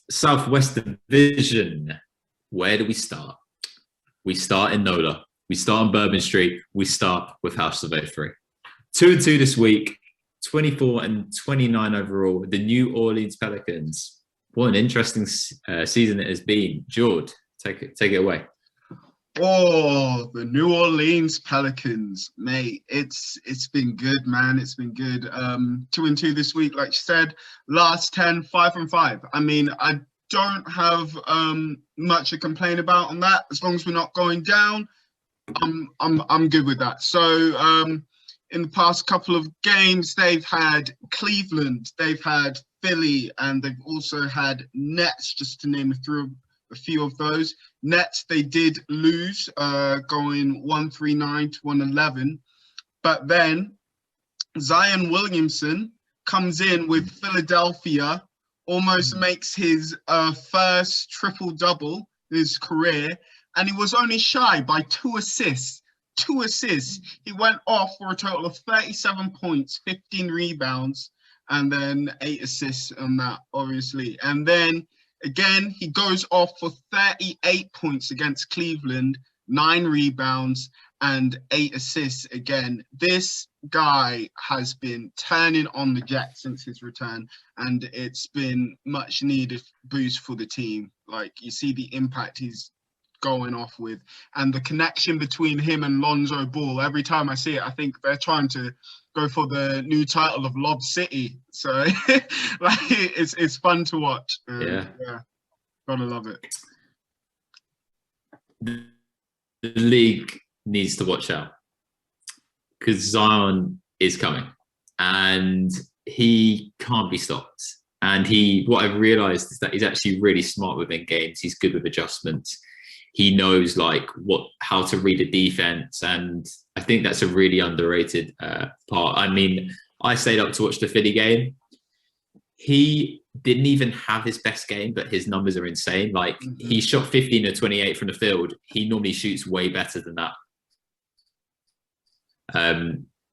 Southwest Division. Where do we start? We start in NOLA. We start on Bourbon Street. We start with House of A3. 2-2 this week, 24 and 29 overall. The New Orleans Pelicans. What an interesting season it has been. George, take it away. Oh, the New Orleans Pelicans, mate. It's been good, man. It's been good. 2-2 this week, like you said. Last 10, 5-5. I mean, I don't have much to complain about on that. As long as we're not going down, I'm good with that. So in the past couple of games, they've had Cleveland, they've had Philly, and they've also had Nets, just to name a few of those. Nets, they did lose, going 139 to 111. But then Zion Williamson comes in with Philadelphia, almost makes his first triple-double in his career, and he was only shy by 2 assists. 2 assists. He went off for a total of 37 points, 15 rebounds, and then 8 assists on that, obviously. And then again, he goes off for 38 points against Cleveland, 9 rebounds, and 8 assists again. This guy has been turning on the jet since his return, and it's been much needed boost for the team. Like, you see the impact he's going off with, and the connection between him and Lonzo Ball. Every time I see it, I think they're trying to go for the new title of Lob City. So like, it's fun to watch. Yeah, gotta love it. The league needs to watch out because Zion is coming and he can't be stopped. And what I've realized is that he's actually really smart within games. He's good with adjustments. He knows how to read a defense, and I think that's a really underrated part. I mean, I stayed up to watch the Philly game. He didn't even have his best game, but his numbers are insane. Like, he shot 15 or 28 from the field. He normally shoots way better than that.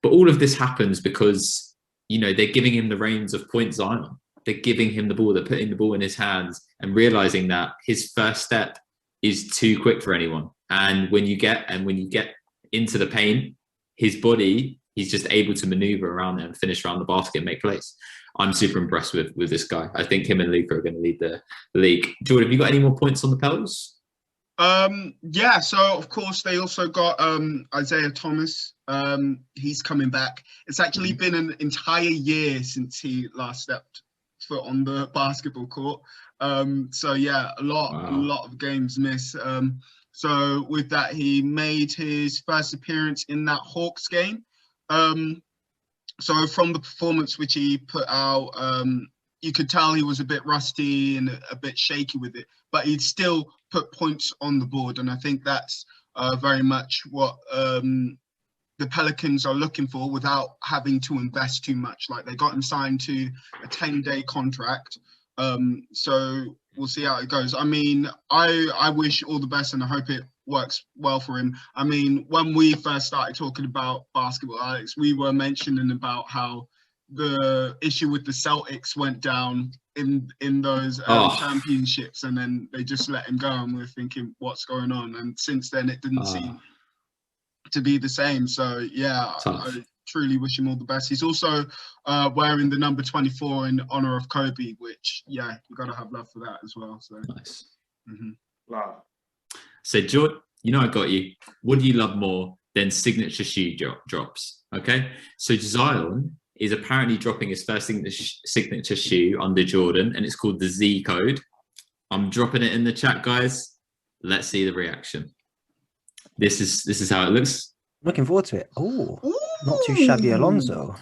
But all of this happens because, they're giving him the reins of Point Zion. They're giving him the ball. They're putting the ball in his hands and realizing that his first step is too quick for anyone. And when you get into the paint, his body, he's just able to maneuver around there and finish around the basket and make plays. I'm super impressed with this guy. I think him and Luka are going to lead the league. Jordan, have you got any more points on the Pels? Yeah, so of course they also got Isaiah Thomas. He's coming back. It's actually been an entire year since he last stepped foot on the basketball court. So yeah, a lot of games missed. So with that, he made his first appearance in that Hawks game. So from the performance which he put out, you could tell he was a bit rusty and a bit shaky with it, but he'd still put points on the board. And I think that's very much what the Pelicans are looking for without having to invest too much. Like, they got him signed to a 10-day contract. So we'll see how it goes. I mean, I wish all the best and I hope it works well for him. I mean, when we first started talking about basketball, Alex, we were mentioning about how the issue with the Celtics went down in those championships, and then they just let him go, and we're thinking, what's going on? And since then, it didn't seem to be the same. So yeah, I truly wish him all the best. He's also wearing the number 24 in honor of Kobe, which, yeah, you got to have love for that as well. So nice. Wow. So George, I got you. What do you love more than signature shoe drops? Okay, so Zion is apparently dropping his first signature shoe under Jordan, and it's called the Z Code. I'm dropping it in the chat, guys. Let's see the reaction. This is how it looks. Looking forward to it. Oh, not too shabby, Alonzo.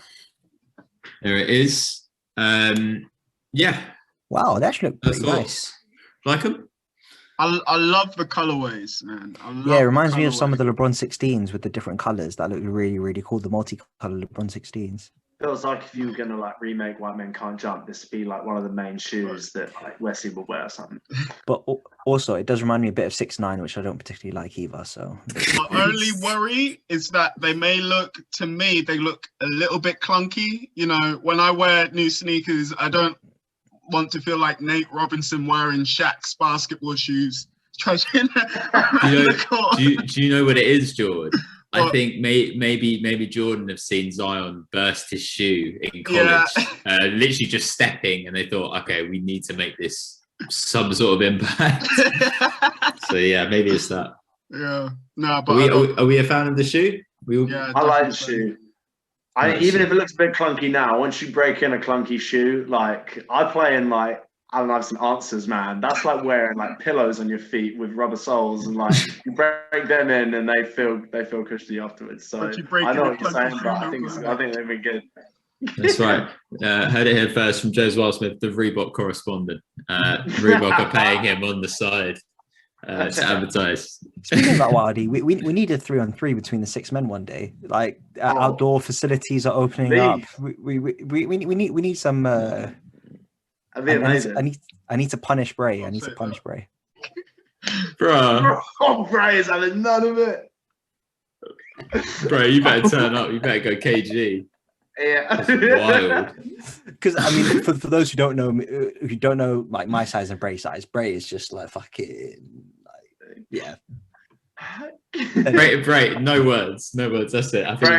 There it is. Yeah. Wow, that actually looked pretty nice. Like them? I love the colorways, man. It reminds me of some of the LeBron 16s with the different colors. That looked really, really cool. The multi-color LeBron 16s. Feels like if you were gonna remake White Men Can't Jump, this would be one of the main shoes that Wesley would wear or something. But also, it does remind me a bit of 6ix9ine, which I don't particularly like either. So my only worry is that they look a little bit clunky. When I wear new sneakers, I don't want to feel like Nate Robinson wearing Shaq's basketball shoes. Trudging Do you know what it is, Jordan? I What? think maybe Jordan have seen Zion burst his shoe in college, literally just stepping, and they thought, okay, we need to make this some sort of impact. So yeah, maybe it's that. Yeah, no, but Are we a fan of the shoe? yeah, I like the definitely. shoe. Nice. Even if it looks a bit clunky now, once you break in a clunky shoe, like I play in like Allen Iverson answers, man. That's like wearing like pillows on your feet with rubber soles, and like you break them in, and they feel cushy afterwards. So But you break I know in a what you're clunky saying, shoe, but no I think they've been good. That's right. Heard it here first from Joe Wildsmith, the Reebok correspondent. Reebok are paying him on the side to advertise. Speaking about Wildy, we need a 3-on-3 between the 6 men one day. Like outdoor facilities are opening up. We need some. That'd be amazing. I need to punish Bray. I need to punish Bray. Bro, Oh, Bray is having none of it. bro, you better turn up. You better go KG. Yeah. That's wild. Because I mean, for those who don't know like my size and Bray size, Bray is just like fucking like, yeah. Bray, no words. That's it. I think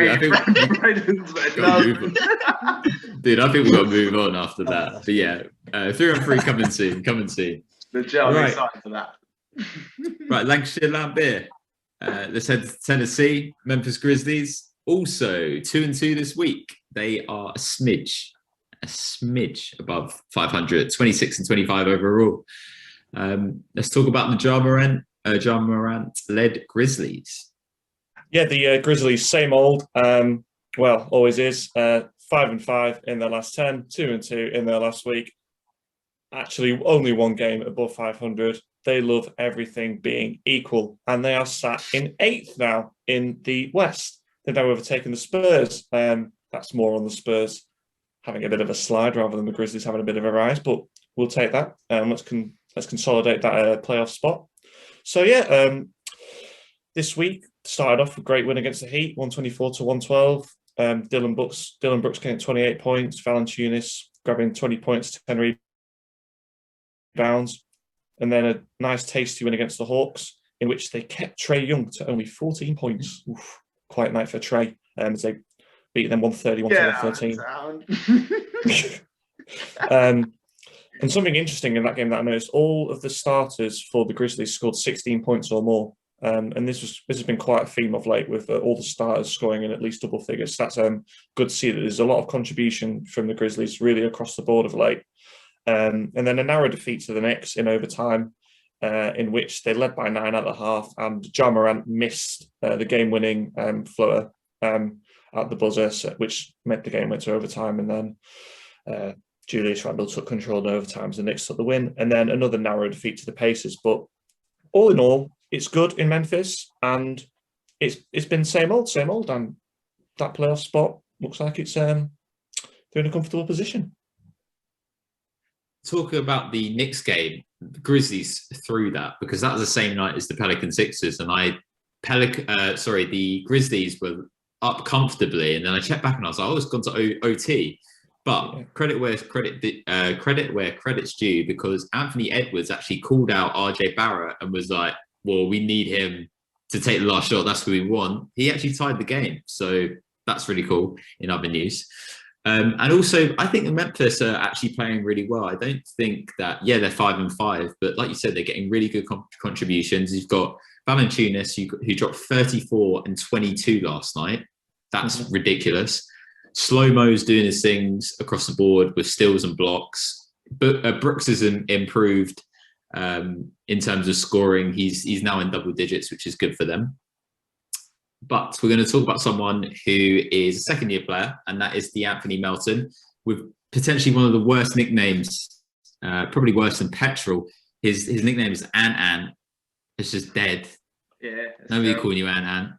dude, I think we've got to move on after that. But yeah, 3-on-3 coming soon. The gel, I'm Right. excited for that. Right, Lancashire Lambert. Let's head to Tennessee. Memphis Grizzlies also 2-2 this week. They are a smidge above 500, 26-25 overall. Let's talk about the Ja Morant led Grizzlies. Yeah, the Grizzlies, same old. Well, always is. 5-5 in their last 10, 2-2 in their last week. Actually, only one game above 500. They love everything being equal, and they are sat in 8th now in the West. They've now overtaken the Spurs. That's more on the Spurs having a bit of a slide rather than the Grizzlies having a bit of a rise, but we'll take that. Let's consolidate that playoff spot. So yeah, this week started off with a great win against the Heat, 124-112. Dylan Brooks getting 28 points. Valanciunas grabbing 20 points, 10 rebounds, and then a nice tasty win against the Hawks, in which they kept Trae Young to only 14 points. Oof, quite nice for Trae, as they beat them 130-113. And something interesting in that game that I noticed, all of the starters for the Grizzlies scored 16 points or more. And this has been quite a theme of late, with all the starters scoring in at least double figures. That's good to see that there's a lot of contribution from the Grizzlies really across the board of late. And then a narrow defeat to the Knicks in overtime, in which they led by 9 at the half, and Ja Morant missed the game-winning floater at the buzzer, which meant the game went to overtime. And then Julius Randle took control in overtime as the Knicks took the win. And then another narrow defeat to the Pacers. But all in all, it's good in Memphis, and it's been same old, and that playoff spot looks like it's they're in a comfortable position. Talking about the Knicks game, the Grizzlies threw that because that was the same night as the Pelican Sixers, and the Grizzlies were up comfortably, and then I checked back and I was like, oh, it's gone to OT. But credit where credit's due, because Anthony Edwards actually called out RJ Barrett and was like, well, we need him to take the last shot. That's who we want. He actually tied the game. So that's really cool in other news. And also, I think the Memphis are actually playing really well. I don't think that, they're 5-5, but like you said, they're getting really good contributions. You've got Valanciunas, who dropped 34 and 22 last night. That's ridiculous. Slow-Mo's doing his things across the board with steals and blocks. But Brooks has improved in terms of scoring. He's now in double digits, which is good for them. But we're going to talk about someone who is a second-year player, and that is DeAnthony Melton, with potentially one of the worst nicknames, probably worse than Petrol. His nickname is Ant. It's just dead. Yeah. Nobody calling you Ant.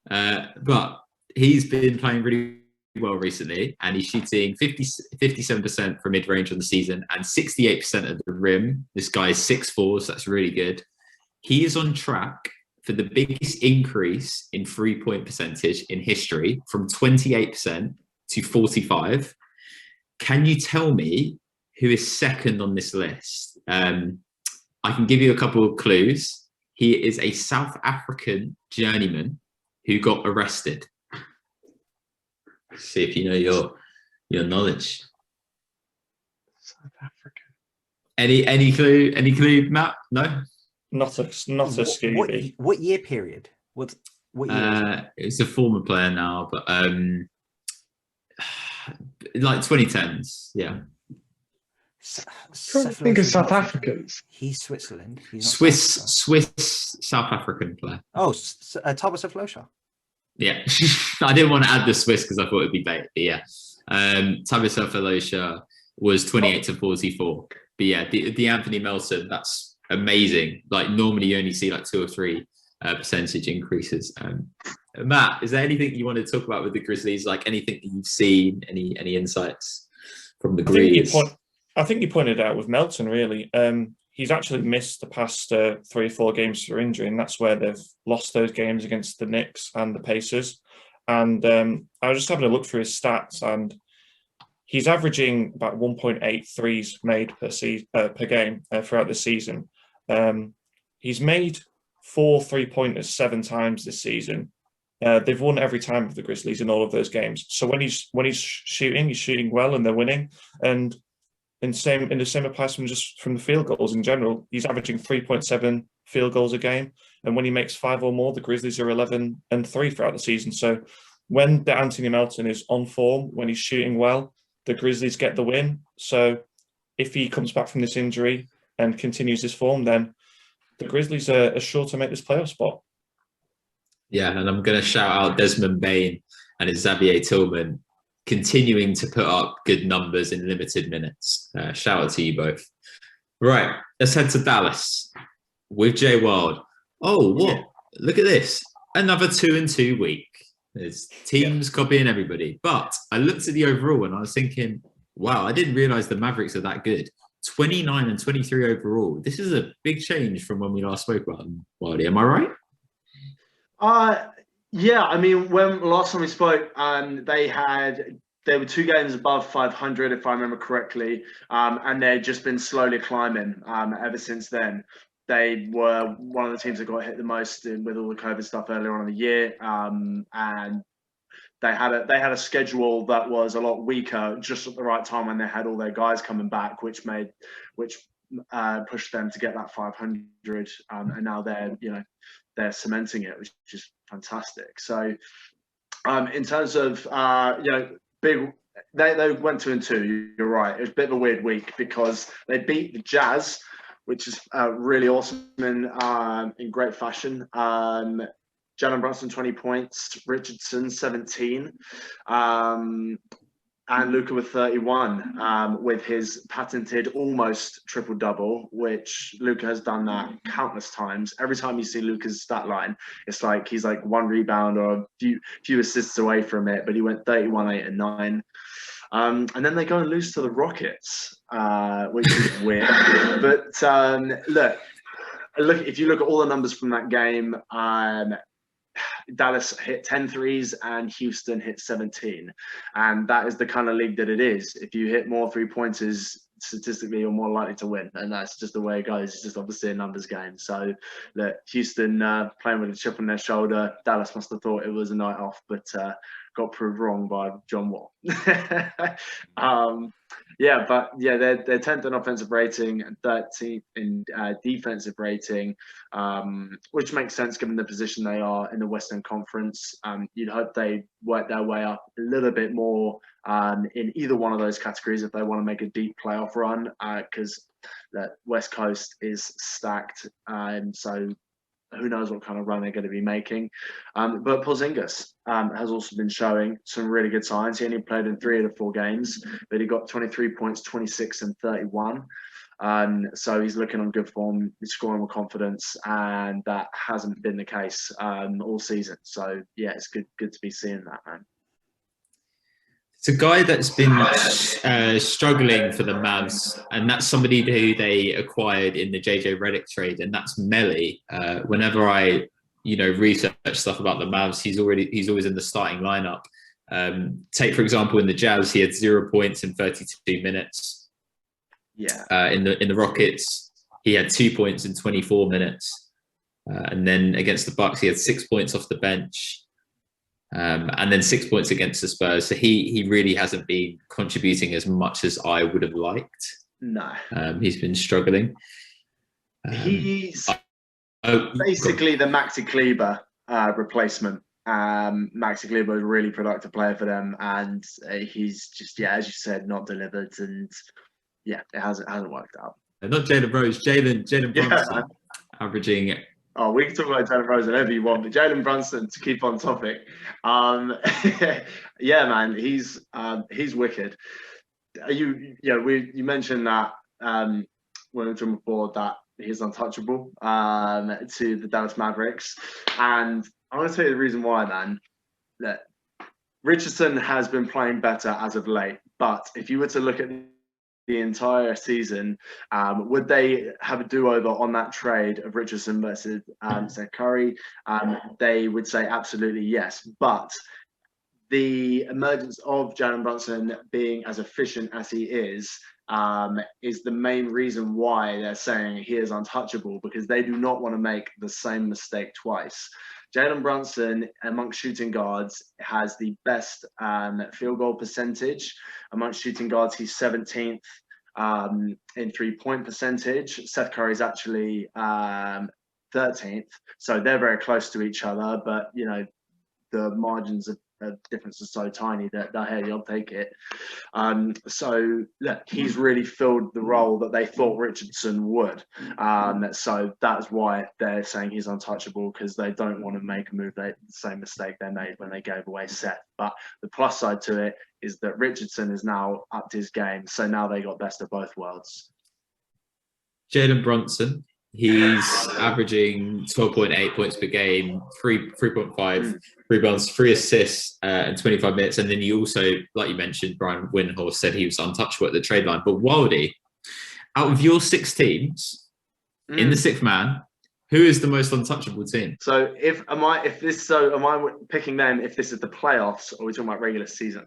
But he's been playing really well recently, and he's shooting 57% from mid-range on the season and 68% at the rim. This guy is 6'4", so that's really good. He is on track for the biggest increase in three-point percentage in history, from 28% to 45%. Can you tell me who is second on this list. I can give you a couple of clues. He is a South African journeyman who got arrested. See if you know your knowledge. South African. Any clue? Any clue, Matt? No. Not a Scooby. What year period? What year? It's a former player now, but like 2010s. Yeah. Trying to think of South Africans. He's Switzerland. He's not Swiss South African player. Oh, Thomas Aflosha. Yeah, I didn't want to add the Swiss because I thought it'd be bait. But yeah, Tabitha Falosha was 28 to 44. But yeah, the Anthony Melton, that's amazing. Like normally you only see like 2 or 3 percentage increases. Matt, is there anything you want to talk about with the Grizzlies? Like anything that you've seen? Any insights from the Grizzlies? I think you pointed out with Melton, really. He's actually missed the past 3 or 4 games for injury, and that's where they've lost those games against the Knicks and the Pacers. And I was just having a look through his stats, and he's averaging about 1.8 threes made per game throughout the season. He's made 4 3-pointers 7 times this season. They've won every time of the Grizzlies in all of those games. So when he's shooting, he's shooting well, and they're winning. And in the same applies from the field goals in general. He's averaging 3.7 field goals a game, and when he makes 5 or more, the Grizzlies are 11-3 throughout the season. So when the Anthony Melton is on form, when he's shooting well, the Grizzlies get the win. So if he comes back from this injury and continues this form, then the Grizzlies are sure to make this playoff spot. Yeah, and I'm going to shout out Desmond Bane and Xavier Tillman, continuing to put up good numbers in limited minutes. Shout out to you both. Right, let's head to Dallas with Jay Wild. Oh, what? Look at this. Another 2-2 week. There's teams copying everybody. But I looked at the overall and I was thinking, wow, I didn't realize the Mavericks are that good. 29 and 23 overall. This is a big change from when we last spoke about them, Wildy. Am I right? Yeah, I mean, when last time we spoke, they were 2 games above 500, if I remember correctly, and they'd just been slowly climbing ever since then. They were one of the teams that got hit the most with all the COVID stuff earlier on in the year, and they had a schedule that was a lot weaker just at the right time when they had all their guys coming back, which pushed them to get that 500, and now they're cementing it, which is fantastic. So, in terms of big, they went 2-2. You're right. It was a bit of a weird week because they beat the Jazz, which is really awesome in great fashion. Jalen Brunson 20 points, Richardson 17. And Luka with 31, with his patented almost triple-double, which Luka has done that countless times. Every time you see Luka's stat line, it's like he's like 1 rebound or a few assists away from it, but he went 31, 8, and 9. And then they go and lose to the Rockets, which is weird. But look, if you look at all the numbers from that game, Dallas hit 10 threes and Houston hit 17. And that is the kind of league that it is. If you hit more 3-pointers, statistically, you're more likely to win. And that's just the way it goes. It's just obviously a numbers game. So look, Houston playing with a chip on their shoulder. Dallas must have thought it was a night off, but got proved wrong by John Wall. They're 10th in offensive rating and 13th in defensive rating, which makes sense given the position they are in the Western Conference. You'd hope they work their way up a little bit more in either one of those categories if they want to make a deep playoff run, because the West Coast is stacked. So who knows what kind of run they're going to be making. But Porzingis has also been showing some really good signs. He only played in 3 out of 4 games, but he got 23 points, 26 and 31. So he's looking on good form, he's scoring with confidence, and that hasn't been the case all season. So yeah, it's good to be seeing that, man. It's a guy that's been struggling for the Mavs, and that's somebody who they acquired in the JJ Redick trade, and that's Melly. Whenever I, research stuff about the Mavs, he's always in the starting lineup. Take for example in the Jazz, he had 0 points in 32 minutes. in the Rockets, he had 2 points in 24 minutes. And then against the Bucks, he had 6 points off the bench. And then 6 points against the Spurs. So he really hasn't been contributing as much as I would have liked. No. He's been struggling. He's basically the Maxi Kleber replacement. Maxi Kleber was a really productive player for them, and he's just, as you said, not delivered, and it hasn't worked out. Not Jalen Rose, Jalen Brunson, averaging. Oh, we can talk about Jalen Rose whenever you want, but Jalen Brunson, to keep on topic, man, he's wicked. You mentioned that when we were talking before that he's untouchable to the Dallas Mavericks, and I want to tell you the reason why, man. That Richardson has been playing better as of late, but if you were to look at the entire season, would they have a do-over on that trade of Richardson versus Seth Curry? They would say absolutely yes, but the emergence of Jalen Brunson being as efficient as he is the main reason why they're saying he is untouchable, because they do not want to make the same mistake twice. Jalen Brunson, amongst shooting guards, has the best field goal percentage. Amongst shooting guards, he's 17th in three-point percentage. Seth Curry is actually 13th. So they're very close to each other, but, the margins of difference is so tiny that hey, I'll take it. So look, he's really filled the role that they thought Richardson would. So that's why they're saying he's untouchable, because they don't want to make a move, the same mistake they made when they gave away Seth. But the plus side to it is that Richardson is now upped his game, so now they got best of both worlds. Jalen Brunson, he's averaging 12.8 points per game, 3.5 rebounds, 3 assists in 25 minutes. And then you also, like you mentioned, Brian Windhorst said he was untouchable at the trade line. But Wildy, out of your 6 teams, in the 6th man, who is the most untouchable team? So am I picking them if this is the playoffs, or are we talking about regular season?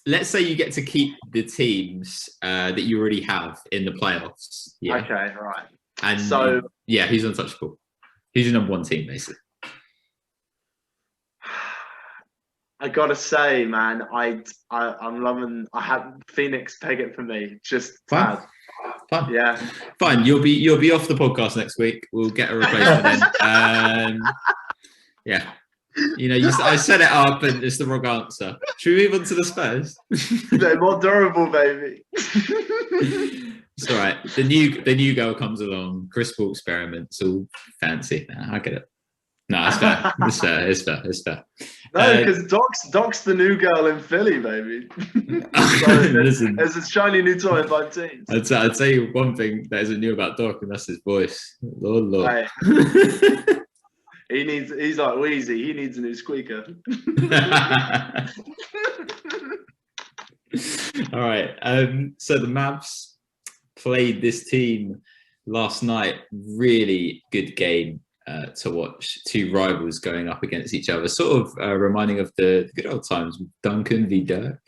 Let's say you get to keep the teams that you already have in the playoffs. Yeah. Okay, right. And so, he's untouchable. He's your number 1 team, basically. I gotta say, man, I'm loving. I have Phoenix take it for me. Just fine. Yeah, fine. You'll be off the podcast next week. We'll get a replacement then. I set it up and it's the wrong answer. Should we move on to the Spurs? They're more durable, baby. It's all right. The new girl comes along. Chris Paul experiments, all fancy. I get it. No, it's fair. It's fair. No, because Doc's the new girl in Philly, baby. Listen, there's a shiny new toy in 5 teams. I'd tell you one thing that isn't new about Doc, and that's his voice. Lord. Right. He's like Wheezy. He needs a new squeaker. All right. So the Mavs played this team last night. Really good game to watch. 2 rivals going up against each other, sort of reminding of the good old times with Duncan v Dirk.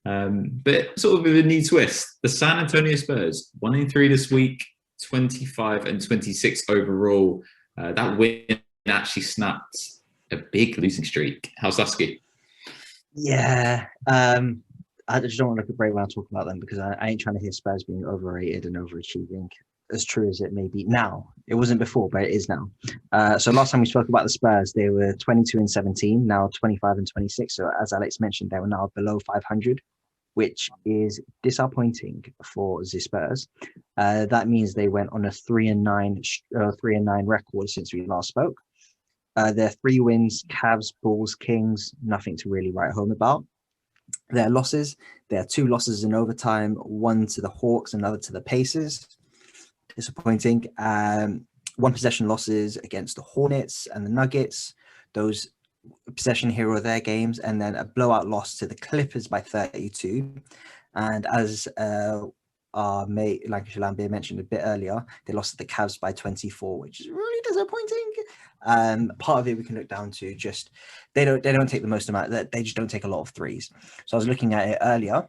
But sort of with a new twist. The San Antonio Spurs 1-3 this week, 25-26 overall. That win actually snapped a big losing streak. How's Lusky? Yeah. I just don't want to look great when I talk about them, because I ain't trying to hear Spurs being overrated and overachieving, as true as it may be now. It wasn't before, but it is now. So last time we spoke about the Spurs, they were 22-17, now 25-26. So as Alex mentioned, they were now below 500, which is disappointing for the Spurs. That means they went on a 3-9 record since we last spoke. Their 3 wins: Cavs, Bulls, Kings, nothing to really write home about. Their losses: there are 2 losses in overtime, 1 to the Hawks, another to the Pacers. Disappointing. 1 possession losses against the Hornets and the Nuggets. Those possession hero their games, and then a blowout loss to the Clippers by 32. And as our mate Lancashire Lambert mentioned a bit earlier, they lost to the Cavs by 24, which is really disappointing. Part of it we can look down to just they don't take the most amount, they just don't take a lot of threes. So I was looking at it earlier.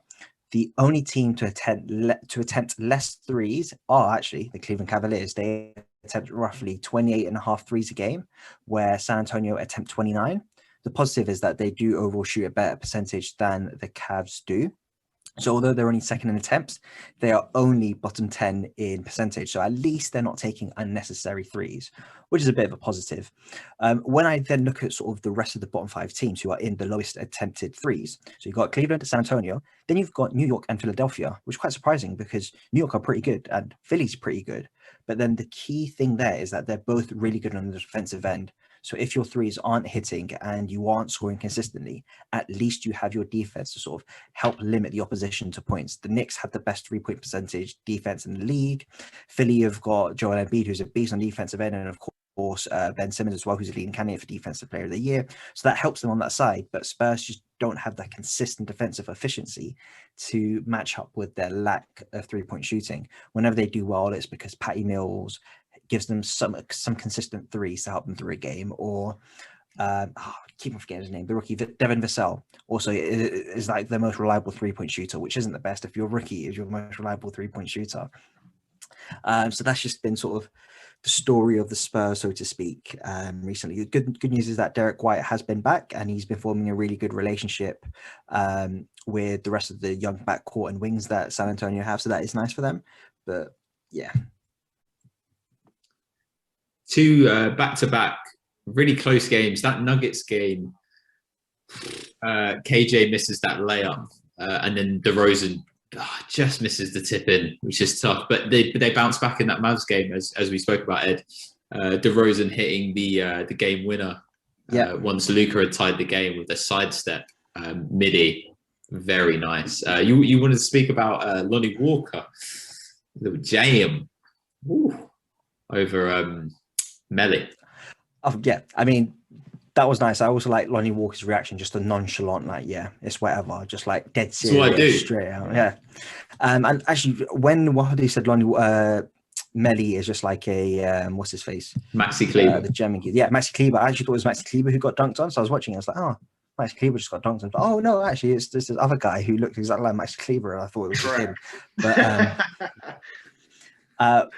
The only team to attempt less threes are actually the Cleveland Cavaliers. They attempt roughly 28.5 threes a game, where San Antonio attempt 29. The positive is that they do overall shoot a better percentage than the Cavs do. So although they're only second in attempts, they are only bottom 10 in percentage. So at least they're not taking unnecessary threes, which is a bit of a positive. When I then look at sort of the rest of the bottom 5 teams who are in the lowest attempted threes, so you've got Cleveland, San Antonio, then you've got New York and Philadelphia, which is quite surprising because New York are pretty good and Philly's pretty good. But then the key thing there is that they're both really good on the defensive end. So if your threes aren't hitting and you aren't scoring consistently, at least you have your defense to sort of help limit the opposition to points. The Knicks have the best 3-point percentage defense in the league. Philly have got Joel Embiid, who's a beast on defensive end, and of course Ben Simmons as well, who's a leading candidate for Defensive Player of the Year. So that helps them on that side. But Spurs just don't have that consistent defensive efficiency to match up with their lack of 3-point shooting. Whenever they do well, it's because Patty Mills gives them some consistent threes to help them through a game, or keep on forgetting his name, the rookie Devin Vassell also is like the most reliable 3-point shooter, which isn't the best if your rookie is your most reliable 3-point shooter. So that's just been sort of the story of the Spurs, so to speak, recently. The good news is that Derek White has been back and he's been forming a really good relationship with the rest of the young backcourt and wings that San Antonio have, so that is nice for them. But yeah. 2 back-to-back really close games. That Nuggets game, KJ misses that layup, and then DeRozan just misses the tip in, which is tough. But they bounce back in that Mavs game, as we spoke about, Ed. DeRozan hitting the game winner once Luka had tied the game with a sidestep midi. Very nice. You wanted to speak about Lonnie Walker, little jam over Melly. Oh yeah, I mean that was nice. I also like Lonnie Walker's reaction, just a nonchalant, like it's whatever, just like dead serious, what I do. Straight out. Yeah, and actually, when Wahdi said Lonnie Melly is just like a what's his face, Maxi Kleber, the German kid. Yeah, Maxi Kleber. I actually thought it was Maxi Kleber who got dunked on. So I was watching it. I was like, oh, Maxi Kleber just got dunked on. But, oh no, actually, it's this other guy who looked exactly like Maxi Kleber. And I thought it was just him. But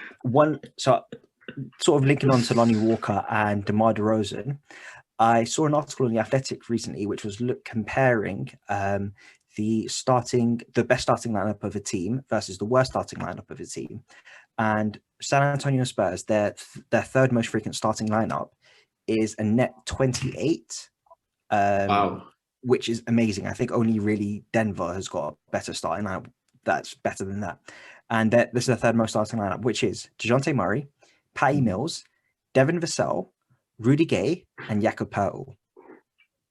sort of linking on to Lonnie Walker and DeMar DeRozan, I saw an article in The Athletic recently, which was comparing the best starting lineup of a team versus the worst starting lineup of a team. And San Antonio Spurs, their third most frequent starting lineup is a net 28. Wow. Which is amazing. I think only really Denver has got a better starting lineup that's better than that. And this is the third most starting lineup, which is DeJounte Murray, Patty Mills, Devin Vassell, Rudy Gay, and Jakob Poeltl.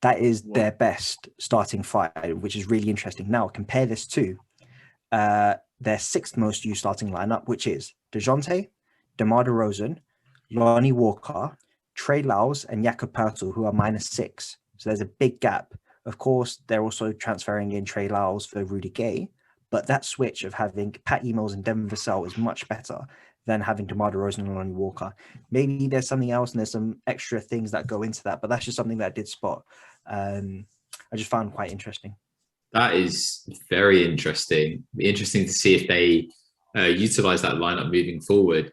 That is their best starting 5, which is really interesting. Now, compare this to their 6th most used starting lineup, which is DeJounte, DeMar DeRozan, Lonnie Walker, Trey Lyles, and Jakob Poeltl, who are -6. So there's a big gap. Of course, they're also transferring in Trey Lyles for Rudy Gay, but that switch of having Patty Mills and Devin Vassell is much better than having DeMar DeRozan and Lonnie Walker. Maybe there's something else and there's some extra things that go into that, but that's just something that I did spot. I just found quite interesting. That is very interesting. Be interesting to see if they utilize that lineup moving forward.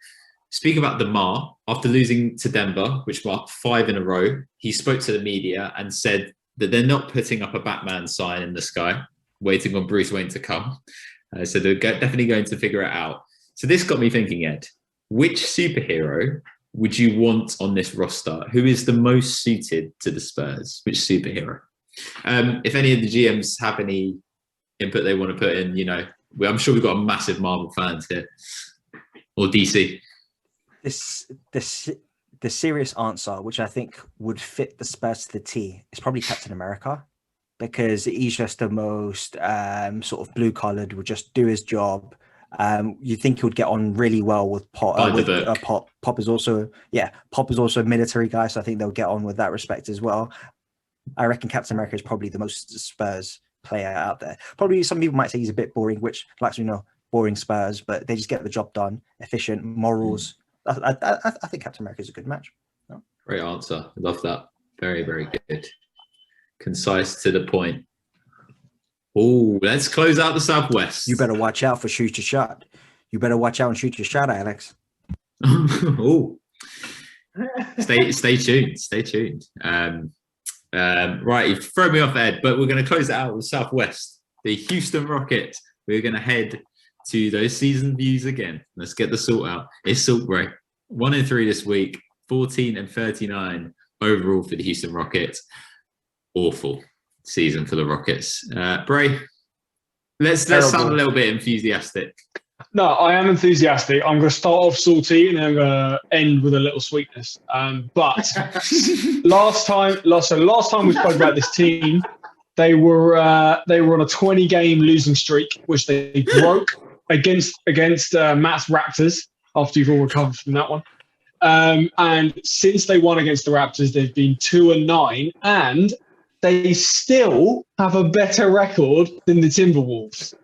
Speak about DeMar. After losing to Denver, which marked 5 in a row, he spoke to the media and said that they're not putting up a Batman sign in the sky, waiting on Bruce Wayne to come. So they're definitely going to figure it out. So this got me thinking, Ed, which superhero would you want on this roster? Who is the most suited to the Spurs? Which superhero? If any of the GMs have any input they want to put in, I'm sure we've got a massive Marvel fans here, or DC. The serious answer, which I think would fit the Spurs to the T, is probably Captain America, because he's just the most sort of blue-collared, would just do his job. You think he would get on really well with Pop. Pop is also a military guy, so I think they'll get on with that respect as well. I reckon Captain America is probably the most Spurs player out there. Probably some people might say he's a bit boring, which, like we know, boring Spurs, but they just get the job done, efficient, morals. I think Captain America is a good match. No? Great answer. Love that. Very, very good. Concise, to the point. Oh, let's close out the Southwest. You better watch out for shoot your shot. You better watch out and shoot your shot, Alex. Oh, stay tuned. Stay tuned. Right, you throw me off, Ed, but we're going to close it out with Southwest. The Houston Rockets. We're going to head to those season views again. Let's get the salt out. It's salt break. 1-3 this week. 14-39 overall for the Houston Rockets. Awful season for the Rockets. Bray, let's sound a little bit enthusiastic. No, I am enthusiastic. I'm going to start off salty and then I'm going to end with a little sweetness. But last time we spoke about this team, they were on a 20-game losing streak, which they broke against Matt's Raptors after you've all recovered from that one. And since they won against the Raptors, they've been 2-9, and they still have a better record than the Timberwolves.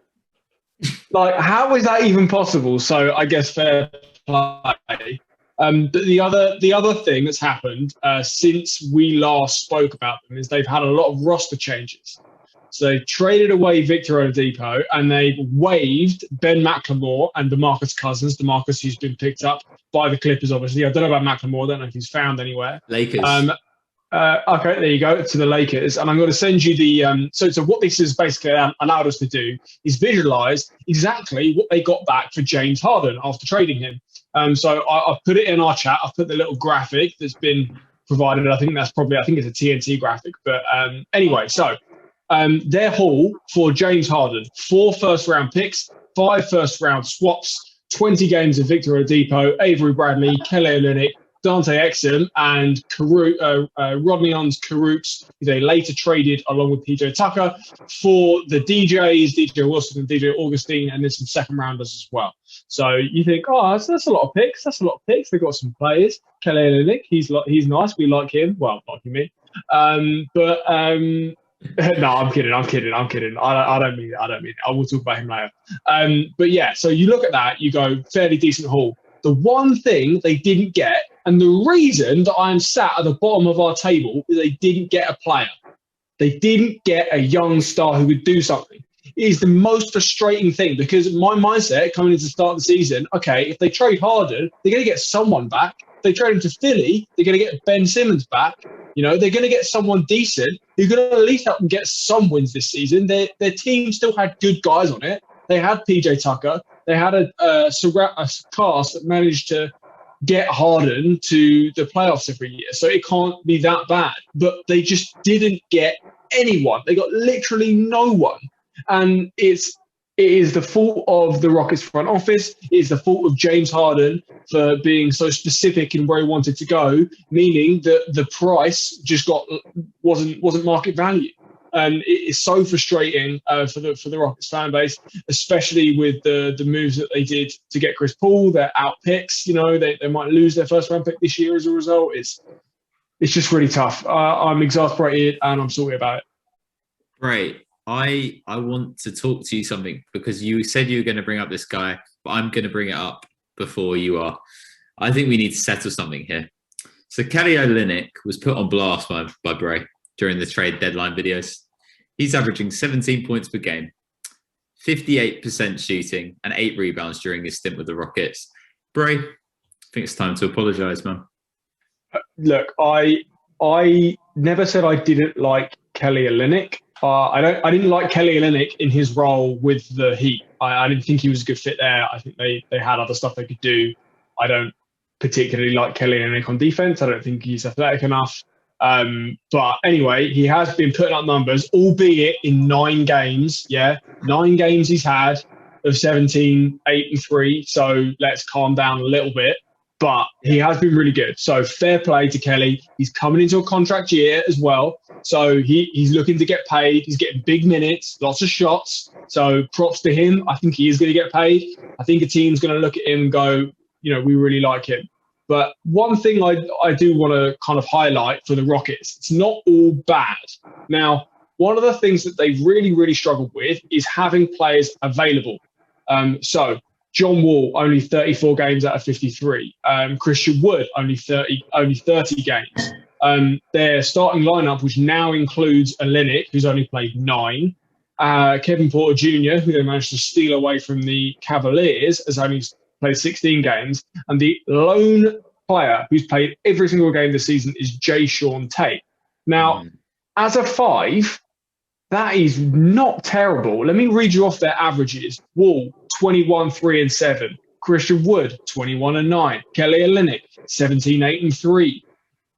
Like, how is that even possible? So I guess fair play. But the other thing that's happened since we last spoke about them is they've had a lot of roster changes. So they traded away Victor Oladipo and they waived Ben McLemore and DeMarcus Cousins. DeMarcus, who's been picked up by the Clippers, obviously. I don't know about McLemore. I don't know if he's found anywhere. Lakers. Okay, there you go, to the Lakers. And I'm going to send you the so what this has basically allowed us to do is visualize exactly what they got back for James Harden after trading him. So I've put it in our chat. I've put the little graphic that's been provided. I think it's a TNT graphic. But anyway, so their haul for James Harden: 4 first-round picks, 5 first-round swaps, 20 games of Victor Oladipo, Avery Bradley, Kelly Olynyk, Dante Exum, and Rodney Karooks, who they later traded along with PJ Tucker for the DJ Wilson and DJ Augustine, and then some second-rounders as well. So you think, oh, that's a lot of picks. That's a lot of picks. They've got some players. Kelly Olynyk, he's nice. We like him. Well, not me. No, I'm kidding. I don't mean it. I will talk about him later. But yeah, so you look at that, you go, fairly decent haul. The one thing they didn't get, and the reason that I'm sat at the bottom of our table, is they didn't get a player. They didn't get a young star who would do something. It is the most frustrating thing, because my mindset coming into the start of the season, okay, if they trade Harden, they're going to get someone back. If they trade him to Philly, they're going to get Ben Simmons back. You know, they're going to get someone decent who's going to at least help them get some wins this season. Their team still had good guys on it. They had PJ Tucker. They had a cast that managed to get Harden to the playoffs every year. So it can't be that bad. But they just didn't get anyone. They got literally no one. And it is the fault of the Rockets front office. It is the fault of James Harden for being so specific in where he wanted to go, meaning that the price just wasn't market value. And it is so frustrating for the Rockets fan base, especially with the moves that they did to get Chris Paul. They're out picks. You know, they might lose their first round pick this year as a result. It's just really tough. I'm exasperated and I'm sorry about it. Right. I want to talk to you something, because you said you were going to bring up this guy, but I'm going to bring it up before you are. I think we need to settle something here. So Kelly Olynyk was put on blast by Bray during the trade deadline videos. He's averaging 17 points per game, 58% shooting, and 8 rebounds during his stint with the Rockets. Bray, I think it's time to apologise, man. Look, I never said I didn't like Kelly Olynyk. I didn't like Kelly Olynyk in his role with the Heat. I didn't think he was a good fit there. I think they had other stuff they could do. I don't particularly like Kelly Olynyk on defense. I don't think he's athletic enough. But anyway, he has been putting up numbers, albeit in 9 games. Yeah, 9 games he's had of 17, 8 and 3. So let's calm down a little bit. But he has been really good. So fair play to Kelly. He's coming into a contract year as well. So he's looking to get paid. He's getting big minutes, lots of shots. So props to him. I think he is going to get paid. I think a team's going to look at him and go, you know, we really like him. But one thing I do want to kind of highlight for the Rockets, it's not all bad. Now, one of the things that they've really, really struggled with is having players available. So John Wall, only 34 games out of 53. Christian Wood, only 30 games. Their starting lineup, which now includes Olynyk, who's only played 9. Kevin Porter Jr., who they managed to steal away from the Cavaliers, has only played 16 games. And the lone player who's played every single game this season is Jayshawn Tate. Now, as a 5, that is not terrible. Let me read you off their averages. Wall, 21, 3 and 7. Christian Wood, 21 and 9. Kelly Olynyk, 17, 8 and 3.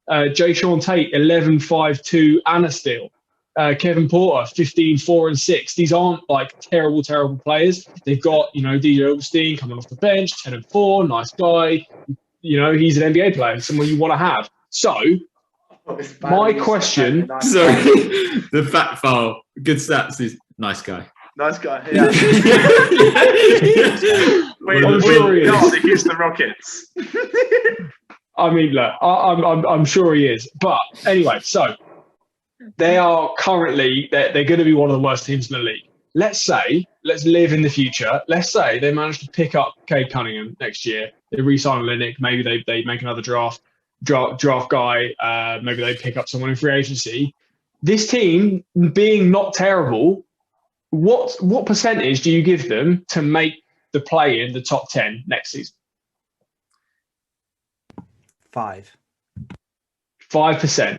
Jayshawn Tate, 11, 5, 2 and a steal. Kevin Porter, 15, 4 and 6. These aren't like terrible players. They've got, DJ Augustine coming off the bench, 10 and 4, nice guy. He's an NBA player, someone you want to have. So, my question. Sorry, the fact file, good stats is nice guy. Nice guy. Yeah. I'm sure he is. God, he hits the Rockets. I mean, look, I'm sure he is. But anyway, so they are currently they're going to be one of the worst teams in the league. Let's live in the future. Let's say they manage to pick up Cade Cunningham next year. They re-sign Olynyk. Maybe they make another draft guy. Maybe they pick up someone in free agency. This team being not terrible, what percentage do you give them to make the play in the top 10 next season? 5%.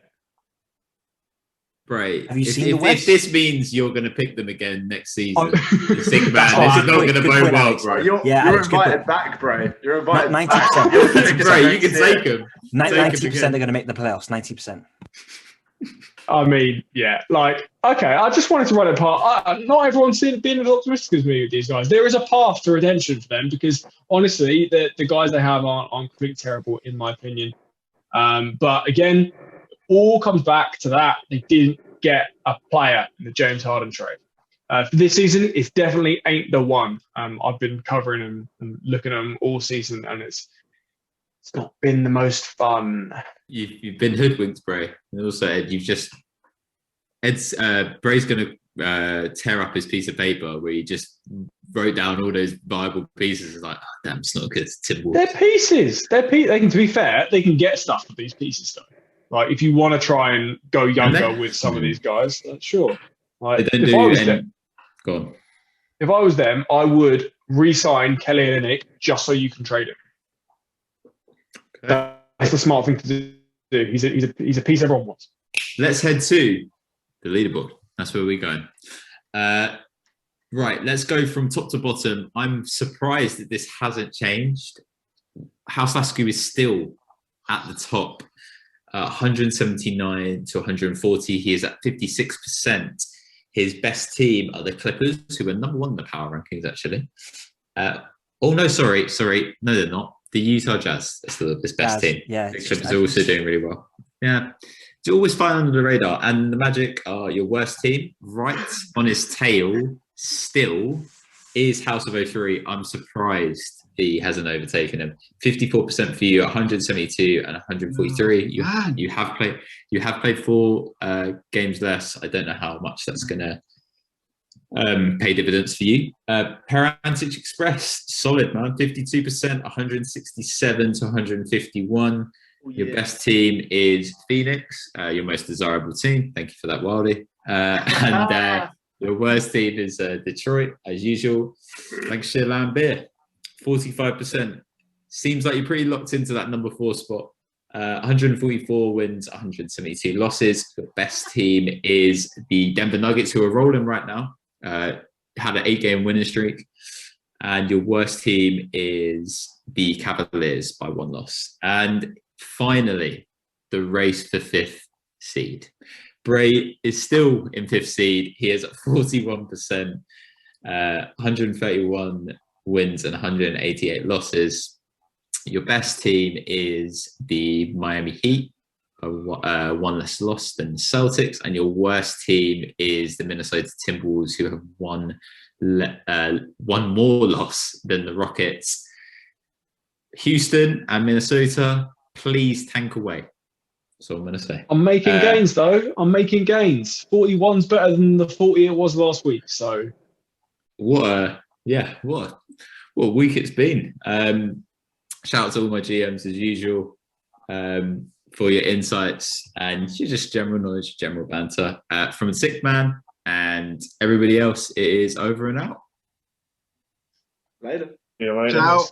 Right. Have you seen the West? If this means you're going to pick them again next season, think about it. This is not going to bode well, bro. You're invited back, bro. You're invited 90%. back. Bro, you can take them. 90% they're going to make the playoffs. 90%. I mean, yeah. Like, okay, I just wanted to run it past. Not everyone's being as optimistic as me with these guys. There is a path to redemption for them because, honestly, the guys they have aren't completely terrible, in my opinion. But again, all comes back to that. They didn't get a player in the James Harden trade. For this season, it definitely ain't the one. I've been covering them and looking at them all season, and it's not been the most fun. You've been hoodwinked, Bray. And also, Ed, Bray's going to tear up his piece of paper where he just wrote down all those viable pieces. It's like, oh, damn, it's not good. Timberwolves. They're pieces. They can, to be fair, they can get stuff with these pieces, though. Like, if you want to try and go younger with some of these guys, sure. Like, if I was them, I would re-sign Kelly Olynyk just so you can trade him. Okay. That's the smart thing to do. He's a piece everyone wants. Let's head to the leaderboard. That's where we're going. Right, let's go from top to bottom. I'm surprised that this hasn't changed. House Lasky is still at the top. 179 to 140. He is at 56%. His best team are the Clippers, who are number 1 in the power rankings, actually. Sorry. No, they're not. The Utah Jazz is still his best team. Yeah, the Clippers are also doing really well. Yeah. It's always flying under the radar. And the Magic are your worst team. Right on his tail still is House of 03. I'm surprised he hasn't overtaken him. 54% for you, 172 and 143. You have played 4 games less. I don't know how much that's going to pay dividends for you. Parantic Express, solid, man. 52%, 167 to 151. Your best team is Phoenix, your most desirable team. Thank you for that, Wildy. And your worst team is Detroit, as usual. Lancashire Lambert, 45%. Seems like you're pretty locked into that number 4 spot. 144 wins, 172 losses. Your best team is the Denver Nuggets, who are rolling right now. Had an 8-game winning streak. And your worst team is the Cavaliers by 1 loss. And finally, the race for 5th seed. Bray is still in 5th seed. He is at 41%, 131 wins and 188 losses. Your best team is the Miami Heat, 1 less loss than the Celtics, and your worst team is the Minnesota Timberwolves, who have one more loss than the Rockets. Houston and Minnesota, please tank away. That's all I'm going to say. I'm making gains, though. I'm making gains. 41's better than the 40 it was last week. So, what a week it's been. Shout out to all my GMs as usual for your insights and your just general knowledge, general banter. From a sick man, And everybody else, it is over and out. Later. See you later. Ciao.